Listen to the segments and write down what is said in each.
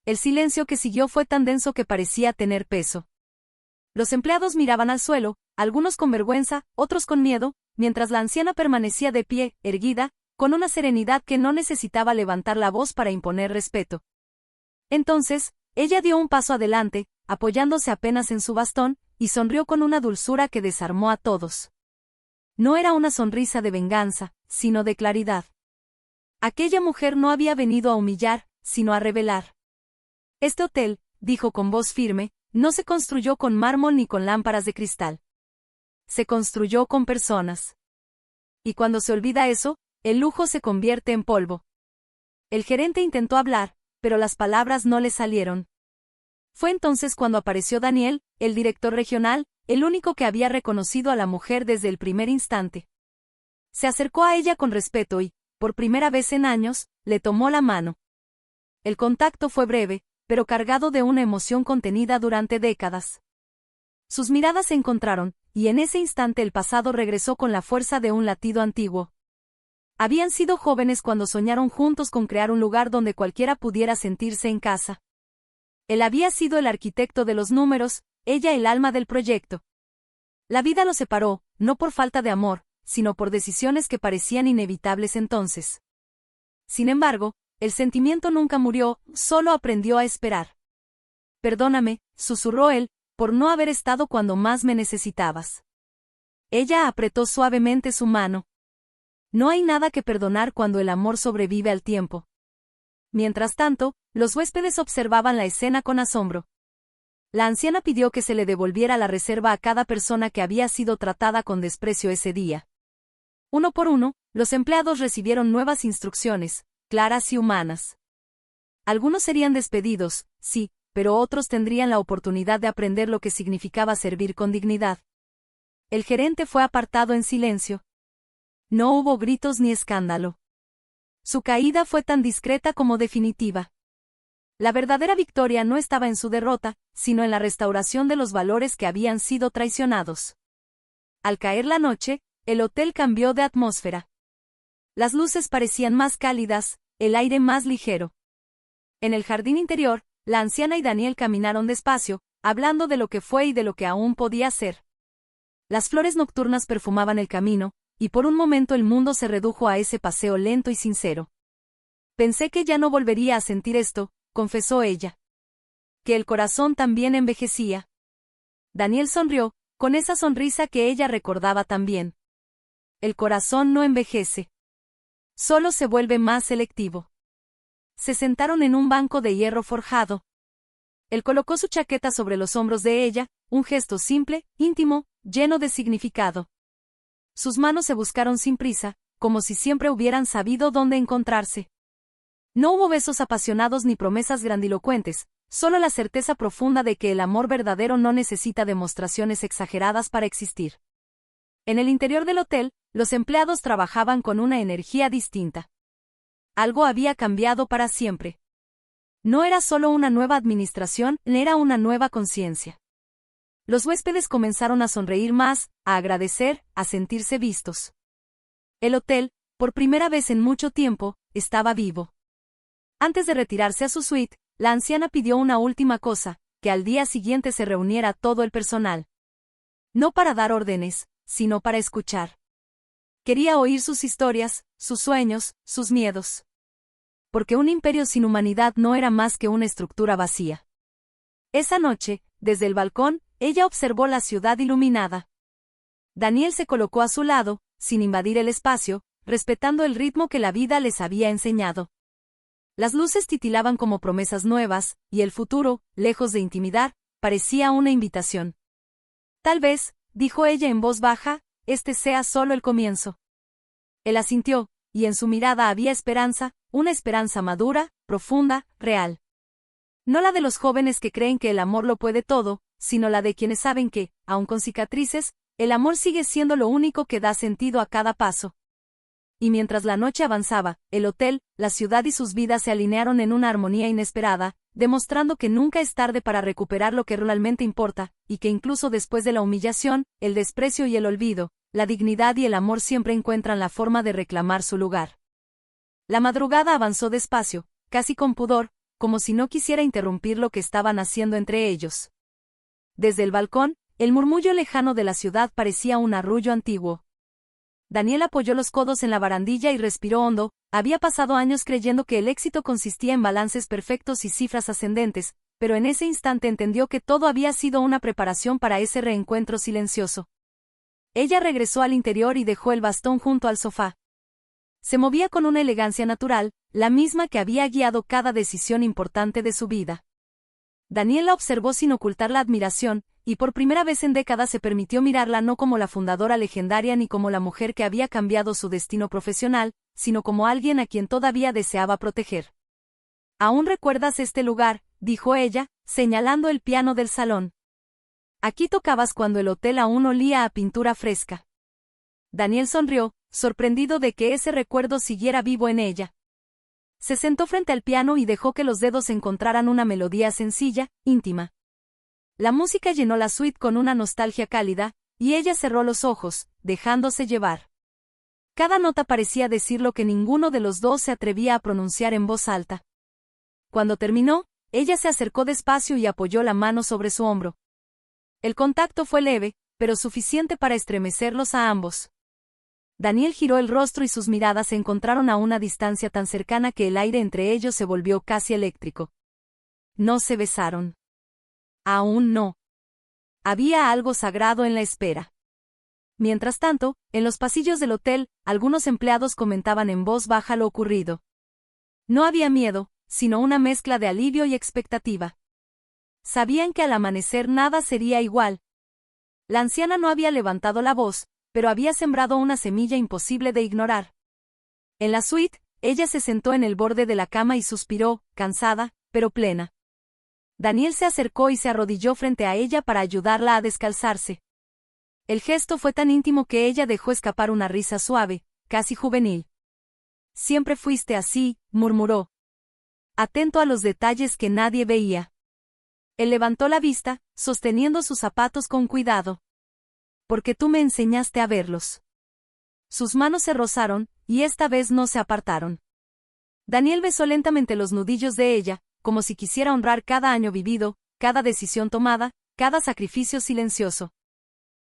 El silencio que siguió fue tan denso que parecía tener peso. Los empleados miraban al suelo, algunos con vergüenza, otros con miedo, mientras la anciana permanecía de pie, erguida, con una serenidad que no necesitaba levantar la voz para imponer respeto. Entonces, ella dio un paso adelante, apoyándose apenas en su bastón, y sonrió con una dulzura que desarmó a todos. No era una sonrisa de venganza, sino de claridad. Aquella mujer no había venido a humillar, sino a revelar. Este hotel, dijo con voz firme, no se construyó con mármol ni con lámparas de cristal. Se construyó con personas. Y cuando se olvida eso, el lujo se convierte en polvo. El gerente intentó hablar, pero las palabras no le salieron. Fue entonces cuando apareció Daniel, el director regional, el único que había reconocido a la mujer desde el primer instante. Se acercó a ella con respeto y, por primera vez en años, le tomó la mano. El contacto fue breve, pero cargado de una emoción contenida durante décadas. Sus miradas se encontraron, y en ese instante el pasado regresó con la fuerza de un latido antiguo. Habían sido jóvenes cuando soñaron juntos con crear un lugar donde cualquiera pudiera sentirse en casa. Él había sido el arquitecto de los números, ella el alma del proyecto. La vida los separó, no por falta de amor, sino por decisiones que parecían inevitables entonces. Sin embargo, el sentimiento nunca murió, solo aprendió a esperar. Perdóname, susurró él, por no haber estado cuando más me necesitabas. Ella apretó suavemente su mano. No hay nada que perdonar cuando el amor sobrevive al tiempo. Mientras tanto, los huéspedes observaban la escena con asombro. La anciana pidió que se le devolviera la reserva a cada persona que había sido tratada con desprecio ese día. Uno por uno, los empleados recibieron nuevas instrucciones, claras y humanas. Algunos serían despedidos, sí, pero otros tendrían la oportunidad de aprender lo que significaba servir con dignidad. El gerente fue apartado en silencio. No hubo gritos ni escándalo. Su caída fue tan discreta como definitiva. La verdadera victoria no estaba en su derrota, sino en la restauración de los valores que habían sido traicionados. Al caer la noche, el hotel cambió de atmósfera. Las luces parecían más cálidas, el aire más ligero. En el jardín interior, la anciana y Daniel caminaron despacio, hablando de lo que fue y de lo que aún podía ser. Las flores nocturnas perfumaban el camino, y por un momento el mundo se redujo a ese paseo lento y sincero. Pensé que ya no volvería a sentir esto, confesó ella. Que el corazón también envejecía. Daniel sonrió, con esa sonrisa que ella recordaba tan bien. El corazón no envejece. Solo se vuelve más selectivo. Se sentaron en un banco de hierro forjado. Él colocó su chaqueta sobre los hombros de ella, un gesto simple, íntimo, lleno de significado. Sus manos se buscaron sin prisa, como si siempre hubieran sabido dónde encontrarse. No hubo besos apasionados ni promesas grandilocuentes, solo la certeza profunda de que el amor verdadero no necesita demostraciones exageradas para existir. En el interior del hotel, los empleados trabajaban con una energía distinta. Algo había cambiado para siempre. No era solo una nueva administración, era una nueva conciencia. Los huéspedes comenzaron a sonreír más, a agradecer, a sentirse vistos. El hotel, por primera vez en mucho tiempo, estaba vivo. Antes de retirarse a su suite, la anciana pidió una última cosa, que al día siguiente se reuniera todo el personal. No para dar órdenes, sino para escuchar. Quería oír sus historias, sus sueños, sus miedos. Porque un imperio sin humanidad no era más que una estructura vacía. Esa noche, desde el balcón, ella observó la ciudad iluminada. Daniel se colocó a su lado, sin invadir el espacio, respetando el ritmo que la vida les había enseñado. Las luces titilaban como promesas nuevas, y el futuro, lejos de intimidar, parecía una invitación. Tal vez, dijo ella en voz baja, este sea solo el comienzo. Él asintió, y en su mirada había esperanza, una esperanza madura, profunda, real. No la de los jóvenes que creen que el amor lo puede todo, sino la de quienes saben que, aun con cicatrices, el amor sigue siendo lo único que da sentido a cada paso. Y mientras la noche avanzaba, el hotel, la ciudad y sus vidas se alinearon en una armonía inesperada, demostrando que nunca es tarde para recuperar lo que realmente importa, y que incluso después de la humillación, el desprecio y el olvido, la dignidad y el amor siempre encuentran la forma de reclamar su lugar. La madrugada avanzó despacio, casi con pudor, como si no quisiera interrumpir lo que estaban haciendo entre ellos. Desde el balcón, el murmullo lejano de la ciudad parecía un arrullo antiguo. Daniel apoyó los codos en la barandilla y respiró hondo. Había pasado años creyendo que el éxito consistía en balances perfectos y cifras ascendentes, pero en ese instante entendió que todo había sido una preparación para ese reencuentro silencioso. Ella regresó al interior y dejó el bastón junto al sofá. Se movía con una elegancia natural, la misma que había guiado cada decisión importante de su vida. Daniel la observó sin ocultar la admiración, y por primera vez en décadas se permitió mirarla no como la fundadora legendaria ni como la mujer que había cambiado su destino profesional, sino como alguien a quien todavía deseaba proteger. «¿Aún recuerdas este lugar?», dijo ella, señalando el piano del salón. «Aquí tocabas cuando el hotel aún olía a pintura fresca». Daniel sonrió, sorprendido de que ese recuerdo siguiera vivo en ella. Se sentó frente al piano y dejó que los dedos encontraran una melodía sencilla, íntima. La música llenó la suite con una nostalgia cálida, y ella cerró los ojos, dejándose llevar. Cada nota parecía decir lo que ninguno de los dos se atrevía a pronunciar en voz alta. Cuando terminó, ella se acercó despacio y apoyó la mano sobre su hombro. El contacto fue leve, pero suficiente para estremecerlos a ambos. Daniel giró el rostro y sus miradas se encontraron a una distancia tan cercana que el aire entre ellos se volvió casi eléctrico. No se besaron. Aún no. Había algo sagrado en la espera. Mientras tanto, en los pasillos del hotel, algunos empleados comentaban en voz baja lo ocurrido. No había miedo, sino una mezcla de alivio y expectativa. Sabían que al amanecer nada sería igual. La anciana no había levantado la voz, pero había sembrado una semilla imposible de ignorar. En la suite, ella se sentó en el borde de la cama y suspiró, cansada, pero plena. Daniel se acercó y se arrodilló frente a ella para ayudarla a descalzarse. El gesto fue tan íntimo que ella dejó escapar una risa suave, casi juvenil. «Siempre fuiste así», murmuró. Atento a los detalles que nadie veía. Él levantó la vista, sosteniendo sus zapatos con cuidado. «Porque tú me enseñaste a verlos». Sus manos se rozaron, y esta vez no se apartaron. Daniel besó lentamente los nudillos de ella, como si quisiera honrar cada año vivido, cada decisión tomada, cada sacrificio silencioso.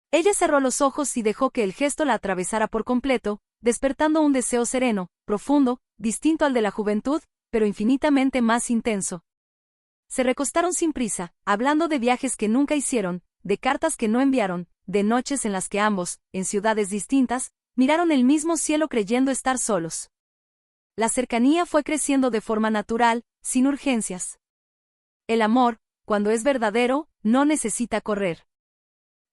Ella cerró los ojos y dejó que el gesto la atravesara por completo, despertando un deseo sereno, profundo, distinto al de la juventud, pero infinitamente más intenso. Se recostaron sin prisa, hablando de viajes que nunca hicieron, de cartas que no enviaron, de noches en las que ambos, en ciudades distintas, miraron el mismo cielo creyendo estar solos. La cercanía fue creciendo de forma natural, sin urgencias. El amor, cuando es verdadero, no necesita correr.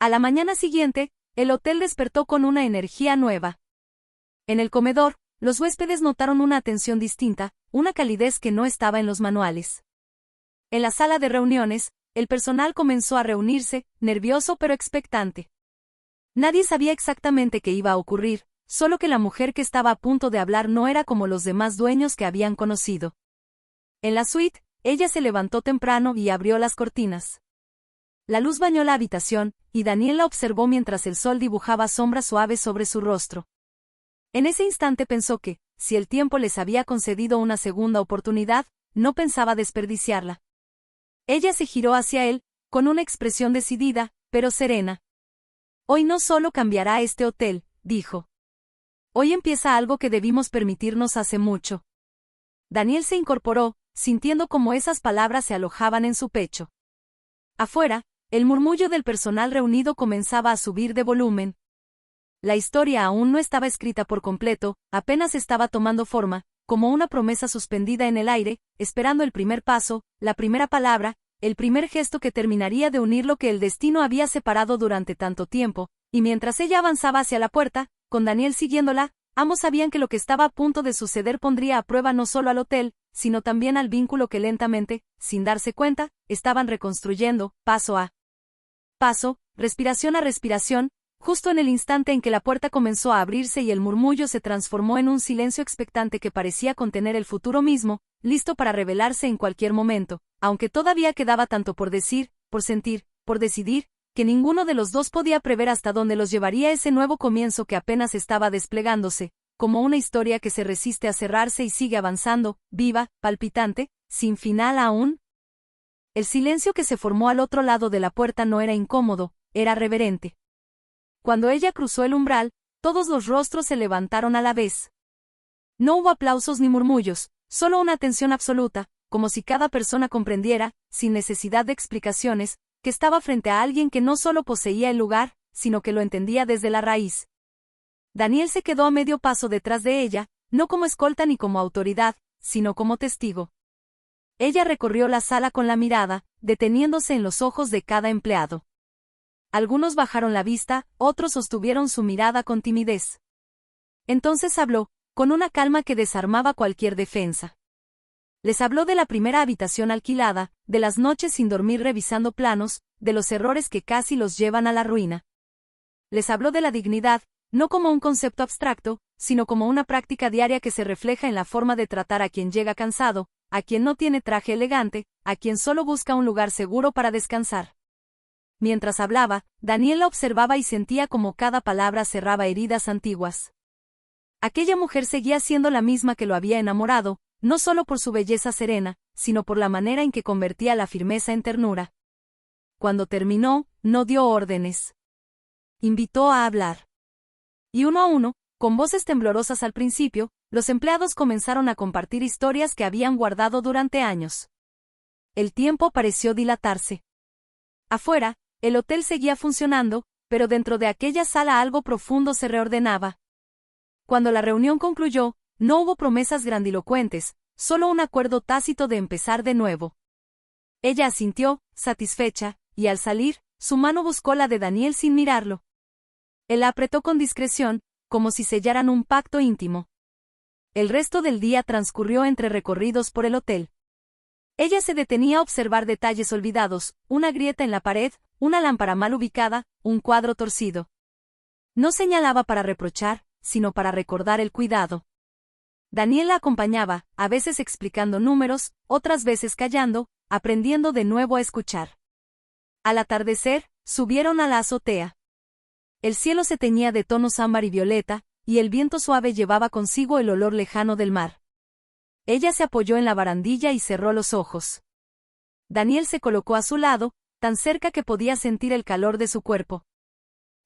A la mañana siguiente, el hotel despertó con una energía nueva. En el comedor, los huéspedes notaron una atención distinta, una calidez que no estaba en los manuales. En la sala de reuniones, el personal comenzó a reunirse, nervioso pero expectante. Nadie sabía exactamente qué iba a ocurrir, solo que la mujer que estaba a punto de hablar no era como los demás dueños que habían conocido. En la suite, ella se levantó temprano y abrió las cortinas. La luz bañó la habitación, y Daniel la observó mientras el sol dibujaba sombras suaves sobre su rostro. En ese instante pensó que, si el tiempo les había concedido una segunda oportunidad, no pensaba desperdiciarla. Ella se giró hacia él, con una expresión decidida, pero serena. «Hoy no solo cambiará este hotel», dijo. «Hoy empieza algo que debimos permitirnos hace mucho». Daniel se incorporó, sintiendo cómo esas palabras se alojaban en su pecho. Afuera, el murmullo del personal reunido comenzaba a subir de volumen. La historia aún no estaba escrita por completo, apenas estaba tomando forma, como una promesa suspendida en el aire, esperando el primer paso, la primera palabra, el primer gesto que terminaría de unir lo que el destino había separado durante tanto tiempo, y mientras ella avanzaba hacia la puerta, con Daniel siguiéndola, ambos sabían que lo que estaba a punto de suceder pondría a prueba no solo al hotel, sino también al vínculo que lentamente, sin darse cuenta, estaban reconstruyendo, paso a paso, respiración a respiración, justo en el instante en que la puerta comenzó a abrirse y el murmullo se transformó en un silencio expectante que parecía contener el futuro mismo, listo para revelarse en cualquier momento, aunque todavía quedaba tanto por decir, por sentir, por decidir, que ninguno de los dos podía prever hasta dónde los llevaría ese nuevo comienzo que apenas estaba desplegándose. como una historia que se resiste a cerrarse y sigue avanzando, viva, palpitante, sin final aún. El silencio que se formó al otro lado de la puerta no era incómodo, era reverente. Cuando ella cruzó el umbral, todos los rostros se levantaron a la vez. No hubo aplausos ni murmullos, solo una atención absoluta, como si cada persona comprendiera, sin necesidad de explicaciones, que estaba frente a alguien que no solo poseía el lugar, sino que lo entendía desde la raíz. Daniel se quedó a medio paso detrás de ella, no como escolta ni como autoridad, sino como testigo. Ella recorrió la sala con la mirada, deteniéndose en los ojos de cada empleado. Algunos bajaron la vista, otros sostuvieron su mirada con timidez. Entonces habló, con una calma que desarmaba cualquier defensa. Les habló de la primera habitación alquilada, de las noches sin dormir revisando planos, de los errores que casi los llevan a la ruina. Les habló de la dignidad, no como un concepto abstracto, sino como una práctica diaria que se refleja en la forma de tratar a quien llega cansado, a quien no tiene traje elegante, a quien solo busca un lugar seguro para descansar. Mientras hablaba, Daniel la observaba y sentía como cada palabra cerraba heridas antiguas. Aquella mujer seguía siendo la misma que lo había enamorado, no solo por su belleza serena, sino por la manera en que convertía la firmeza en ternura. Cuando terminó, no dio órdenes. Invitó a hablar. Y uno a uno, con voces temblorosas al principio, los empleados comenzaron a compartir historias que habían guardado durante años. El tiempo pareció dilatarse. Afuera, el hotel seguía funcionando, pero dentro de aquella sala algo profundo se reordenaba. Cuando la reunión concluyó, no hubo promesas grandilocuentes, solo un acuerdo tácito de empezar de nuevo. Ella asintió, satisfecha, y al salir, su mano buscó la de Daniel sin mirarlo. Él la apretó con discreción, como si sellaran un pacto íntimo. El resto del día transcurrió entre recorridos por el hotel. Ella se detenía a observar detalles olvidados, una grieta en la pared, una lámpara mal ubicada, un cuadro torcido. No señalaba para reprochar, sino para recordar el cuidado. Daniel la acompañaba, a veces explicando números, otras veces callando, aprendiendo de nuevo a escuchar. Al atardecer, subieron a la azotea. El cielo se teñía de tonos ámbar y violeta, y el viento suave llevaba consigo el olor lejano del mar. Ella se apoyó en la barandilla y cerró los ojos. Daniel se colocó a su lado, tan cerca que podía sentir el calor de su cuerpo.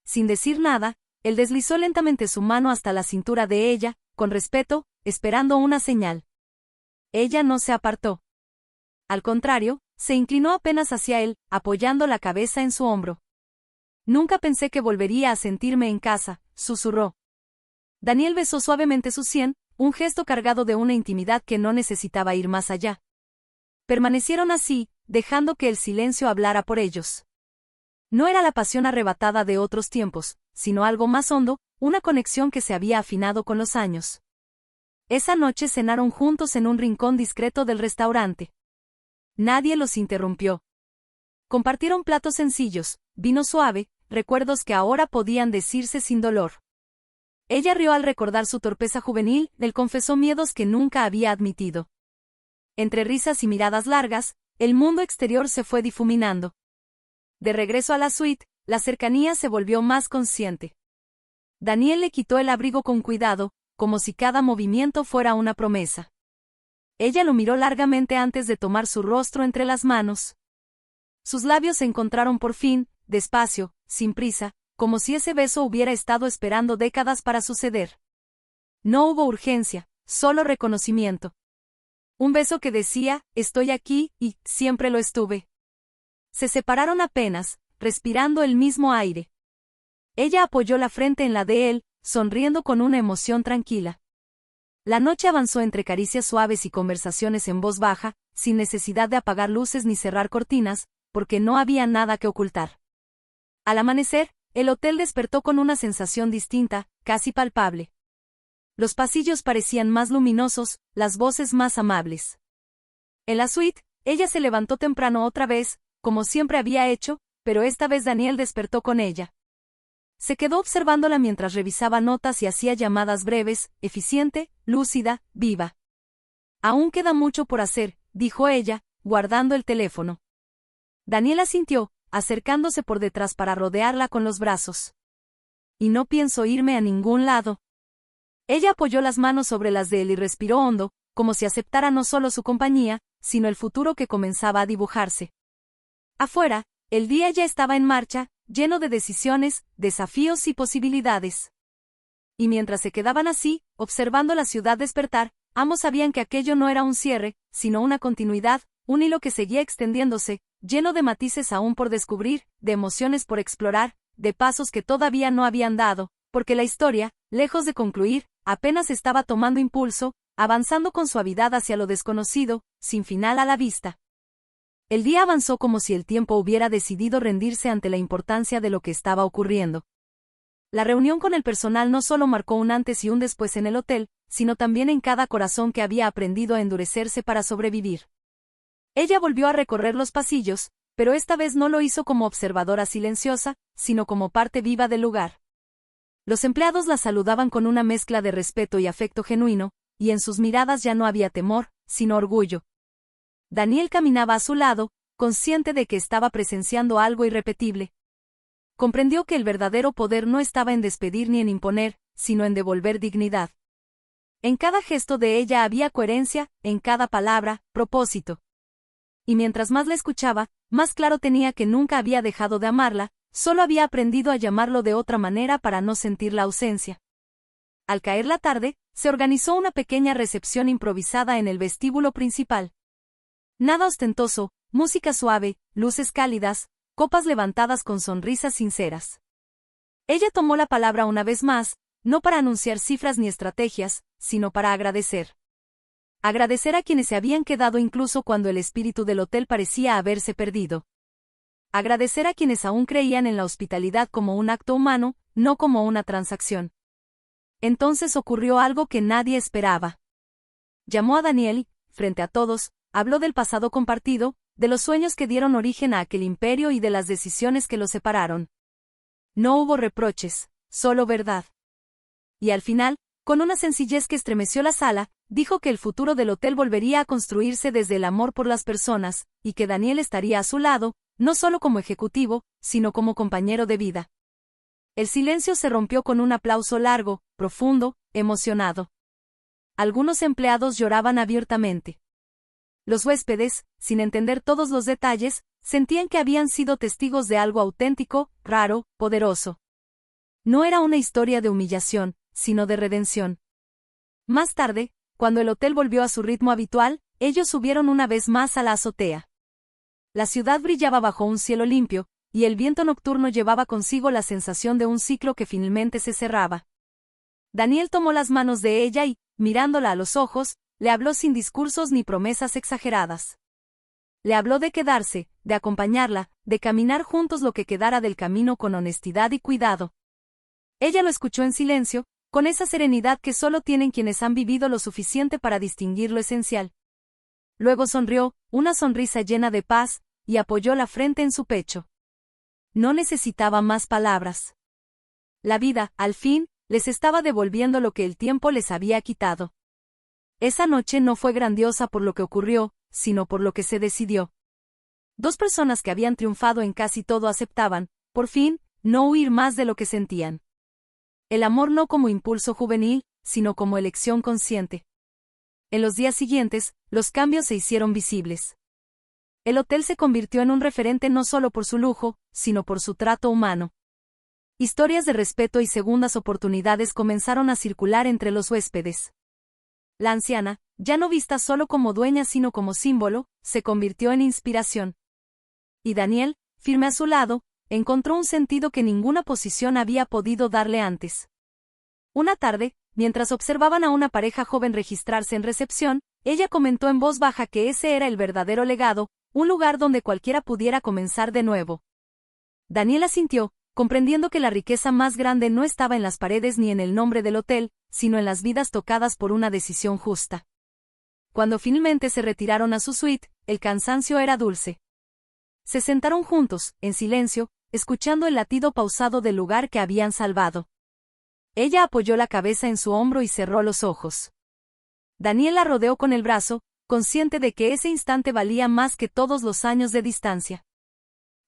Sin decir nada, él deslizó lentamente su mano hasta la cintura de ella, con respeto, esperando una señal. Ella no se apartó. Al contrario, se inclinó apenas hacia él, apoyando la cabeza en su hombro. Nunca pensé que volvería a sentirme en casa, susurró. Daniel besó suavemente su sien, un gesto cargado de una intimidad que no necesitaba ir más allá. Permanecieron así, dejando que el silencio hablara por ellos. No era la pasión arrebatada de otros tiempos, sino algo más hondo, una conexión que se había afinado con los años. Esa noche cenaron juntos en un rincón discreto del restaurante. Nadie los interrumpió. Compartieron platos sencillos, vino suave, recuerdos que ahora podían decirse sin dolor. Ella rió al recordar su torpeza juvenil, él confesó miedos que nunca había admitido. Entre risas y miradas largas, el mundo exterior se fue difuminando. De regreso a la suite, la cercanía se volvió más consciente. Daniel le quitó el abrigo con cuidado, como si cada movimiento fuera una promesa. Ella lo miró largamente antes de tomar su rostro entre las manos. Sus labios se encontraron por fin, despacio, sin prisa, como si ese beso hubiera estado esperando décadas para suceder. No hubo urgencia, solo reconocimiento. Un beso que decía, estoy aquí, y siempre lo estuve. Se separaron apenas, respirando el mismo aire. Ella apoyó la frente en la de él, sonriendo con una emoción tranquila. La noche avanzó entre caricias suaves y conversaciones en voz baja, sin necesidad de apagar luces ni cerrar cortinas, porque no había nada que ocultar. Al amanecer, el hotel despertó con una sensación distinta, casi palpable. Los pasillos parecían más luminosos, las voces más amables. En la suite, ella se levantó temprano otra vez, como siempre había hecho, pero esta vez Daniel despertó con ella. Se quedó observándola mientras revisaba notas y hacía llamadas breves, eficiente, lúcida, viva. Aún queda mucho por hacer, dijo ella, guardando el teléfono. Daniel asintió, acercándose por detrás para rodearla con los brazos. Y no pienso irme a ningún lado. Ella apoyó las manos sobre las de él y respiró hondo, como si aceptara no solo su compañía, sino el futuro que comenzaba a dibujarse. Afuera, el día ya estaba en marcha, lleno de decisiones, desafíos y posibilidades. Y mientras se quedaban así, observando la ciudad despertar, ambos sabían que aquello no era un cierre, sino una continuidad, un hilo que seguía extendiéndose, lleno de matices aún por descubrir, de emociones por explorar, de pasos que todavía no habían dado, porque la historia, lejos de concluir, apenas estaba tomando impulso, avanzando con suavidad hacia lo desconocido, sin final a la vista. El día avanzó como si el tiempo hubiera decidido rendirse ante la importancia de lo que estaba ocurriendo. La reunión con el personal no solo marcó un antes y un después en el hotel, sino también en cada corazón que había aprendido a endurecerse para sobrevivir. Ella volvió a recorrer los pasillos, pero esta vez no lo hizo como observadora silenciosa, sino como parte viva del lugar. Los empleados la saludaban con una mezcla de respeto y afecto genuino, y en sus miradas ya no había temor, sino orgullo. Daniel caminaba a su lado, consciente de que estaba presenciando algo irrepetible. Comprendió que el verdadero poder no estaba en despedir ni en imponer, sino en devolver dignidad. En cada gesto de ella había coherencia, en cada palabra, propósito. Y mientras más la escuchaba, más claro tenía que nunca había dejado de amarla, solo había aprendido a llamarlo de otra manera para no sentir la ausencia. Al caer la tarde, se organizó una pequeña recepción improvisada en el vestíbulo principal. Nada ostentoso, música suave, luces cálidas, copas levantadas con sonrisas sinceras. Ella tomó la palabra una vez más, no para anunciar cifras ni estrategias, sino para agradecer. Agradecer a quienes se habían quedado incluso cuando el espíritu del hotel parecía haberse perdido. Agradecer a quienes aún creían en la hospitalidad como un acto humano, no como una transacción. Entonces ocurrió algo que nadie esperaba. Llamó a Daniel y, frente a todos, habló del pasado compartido, de los sueños que dieron origen a aquel imperio y de las decisiones que los separaron. No hubo reproches, solo verdad. Y al final, con una sencillez que estremeció la sala, dijo que el futuro del hotel volvería a construirse desde el amor por las personas, y que Daniel estaría a su lado, no solo como ejecutivo, sino como compañero de vida. El silencio se rompió con un aplauso largo, profundo, emocionado. Algunos empleados lloraban abiertamente. Los huéspedes, sin entender todos los detalles, sentían que habían sido testigos de algo auténtico, raro, poderoso. No era una historia de humillación, sino de redención. Más tarde, cuando el hotel volvió a su ritmo habitual, ellos subieron una vez más a la azotea. La ciudad brillaba bajo un cielo limpio, y el viento nocturno llevaba consigo la sensación de un ciclo que finalmente se cerraba. Daniel tomó las manos de ella y, mirándola a los ojos, le habló sin discursos ni promesas exageradas. Le habló de quedarse, de acompañarla, de caminar juntos lo que quedara del camino con honestidad y cuidado. Ella lo escuchó en silencio, con esa serenidad que solo tienen quienes han vivido lo suficiente para distinguir lo esencial. Luego sonrió, una sonrisa llena de paz, y apoyó la frente en su pecho. No necesitaba más palabras. La vida, al fin, les estaba devolviendo lo que el tiempo les había quitado. Esa noche no fue grandiosa por lo que ocurrió, sino por lo que se decidió. Dos personas que habían triunfado en casi todo aceptaban, por fin, no huir más de lo que sentían. El amor no como impulso juvenil, sino como elección consciente. En los días siguientes, los cambios se hicieron visibles. El hotel se convirtió en un referente no solo por su lujo, sino por su trato humano. Historias de respeto y segundas oportunidades comenzaron a circular entre los huéspedes. La anciana, ya no vista solo como dueña sino como símbolo, se convirtió en inspiración. Y Daniel, firme a su lado, encontró un sentido que ninguna posición había podido darle antes. Una tarde, mientras observaban a una pareja joven registrarse en recepción, ella comentó en voz baja que ese era el verdadero legado, un lugar donde cualquiera pudiera comenzar de nuevo. Daniel asintió, comprendiendo que la riqueza más grande no estaba en las paredes ni en el nombre del hotel, sino en las vidas tocadas por una decisión justa. Cuando finalmente se retiraron a su suite, el cansancio era dulce. Se sentaron juntos, en silencio, escuchando el latido pausado del lugar que habían salvado. Ella apoyó la cabeza en su hombro y cerró los ojos. Daniel la rodeó con el brazo, consciente de que ese instante valía más que todos los años de distancia.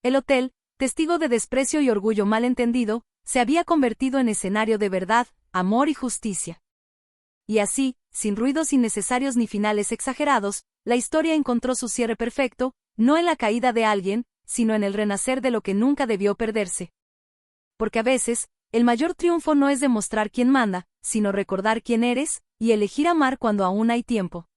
El hotel, testigo de desprecio y orgullo malentendido, se había convertido en escenario de verdad, amor y justicia. y así, sin ruidos innecesarios ni finales exagerados, la historia encontró su cierre perfecto, no en la caída de alguien, sino en el renacer de lo que nunca debió perderse. Porque a veces, el mayor triunfo no es demostrar quién manda, sino recordar quién eres, y elegir amar cuando aún hay tiempo.